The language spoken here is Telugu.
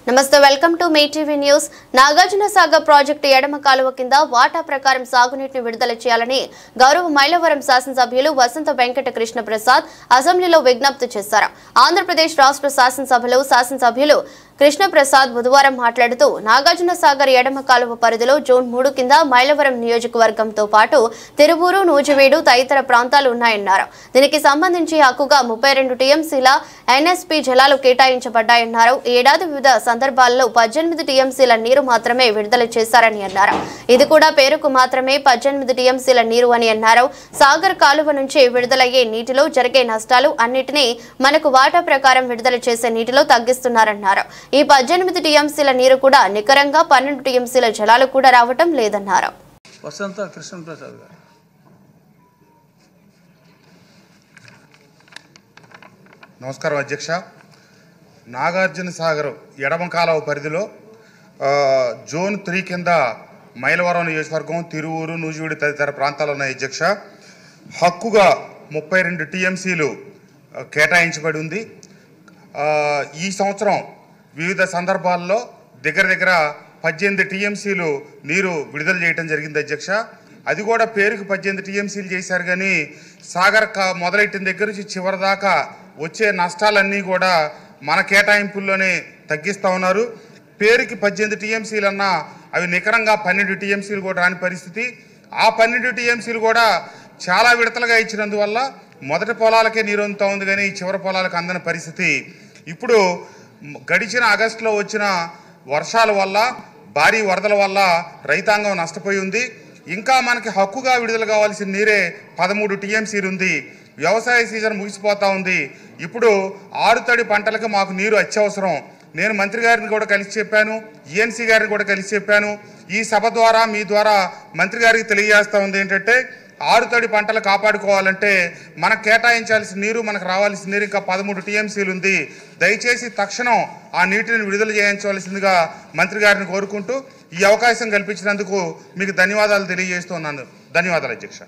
నమస్తే welcome to me TV news. Nagarjuna Sagar project ఎడమ కాలువ కింద వాటా ప్రకారం సాగునీటిని విడుదల చేయాలని గౌరవ మైలవరం శాసనసభ్యులు వసంత వెంకట కృష్ణ ప్రసాద్ అసెంబ్లీలో విజ్ఞప్తి చేశారు. ఆంధ్రప్రదేశ్ రాష్ట్ర శాసనసభ్యులు కృష్ణ ప్రసాద్ బుధవారం మాట్లాడుతూ నాగార్జున సాగర్ ఎడమ కాలువ పరిధిలో జూన్ 3 కింద మైలవరం నియోజకవర్గంతో పాటు తిరువూరు, నూజివీడు తదితర ప్రాంతాలు ఉన్నాయన్నారు. దీనికి సంబంధించి హక్కుగా 32 టీఎంసీల ఎన్ఎస్పీ జలాలు కేటాయించబడ్డాయన్నారు. ఏడాది వివిధ సందర్భాల్లో 18 టీఎంసీల నీరు మాత్రమే విడుదల చేశారని అన్నారు. ఇది కూడా పేరుకు మాత్రమే 18 టీఎంసీల నీరు అని అన్నారు. సాగర్ కాలువ నుంచి విడుదలయ్యే నీటిలో జరిగే నష్టాలు అన్నిటినీ మనకు వాటా ప్రకారం విడుదల చేసే నీటిలో తగ్గిస్తున్నారన్నారు. ఈ 18 టీఎంసీల నీరు కూడా నికరంగా 12 టీఎంసీల జలాలు కూడా రావటం లేదన్నారు. వసంత కృష్ణ ప్రసాద్ గారు. నమస్కారం అధ్యక్ష. నాగార్జున సాగర్ ఎడమ కాలువ పరిధిలో జోన్ 3 కింద మైలవరం నియోజకవర్గం, తిరువూరు, నూజివీడు తదితర ప్రాంతాలు ఉన్నాయి అధ్యక్ష. హక్కుగా 32 టీఎంసీలు కేటాయించబడి ఉంది. ఈ సంవత్సరం వివిధ సందర్భాల్లో దగ్గర 18 టీఎంసీలు నీరు విడుదల చేయడం జరిగింది అధ్యక్ష. అది కూడా పేరుకి 18 టీఎంసీలు చేశారు, కానీ సాగర్ మొదలెట్టిన దగ్గర నుంచి చివరి దాకా వచ్చే నష్టాలన్నీ కూడా మన కేటాయింపుల్లోనే తగ్గిస్తూ ఉన్నారు. పేరుకి 18 టీఎంసీలు అన్నా అవి నికరంగా 12 టీఎంసీలు కూడా రాని పరిస్థితి. ఆ 12 టీఎంసీలు కూడా చాలా విడతలుగా ఇచ్చినందువల్ల మొదటి పొలాలకే నీరు అందుతూ ఉంది, కానీ చివరి పొలాలకు అందని పరిస్థితి. ఇప్పుడు గడిచిన ఆగస్టులో వచ్చిన వర్షాల వల్ల, భారీ వరదల వల్ల రైతాంగం నష్టపోయి ఉంది. ఇంకా మనకి హక్కుగా విడుదల కావాల్సిన నీరే 13 టీఎంసీలు ఉంది. వ్యవసాయ సీజన్ ముగిసిపోతూ ఉంది. ఇప్పుడు ఆరుతడి పంటలకు మాకు నీరు అత్యవసరం. నేను మంత్రి గారిని కూడా కలిసి చెప్పాను, ఈఎన్సీ గారిని కూడా కలిసి చెప్పాను. ఈ సభ ద్వారా మీ ద్వారా మంత్రి గారికి తెలియజేస్తూ ఉంది ఏంటంటే, ఆరుతడి పంటలు కాపాడుకోవాలంటే మనకు కేటాయించాల్సిన నీరు, మనకు రావాల్సిన నీరు ఇంకా 13 టీఎంసీలు ఉంది. దయచేసి తక్షణం ఆ నీటిని విడుదల చేయించవలసిందిగా మంత్రి గారిని కోరుకుంటూ ఈ అవకాశం కల్పించినందుకు మీకు ధన్యవాదాలు తెలియజేస్తున్నాను. ధన్యవాదాలు అధ్యక్ష.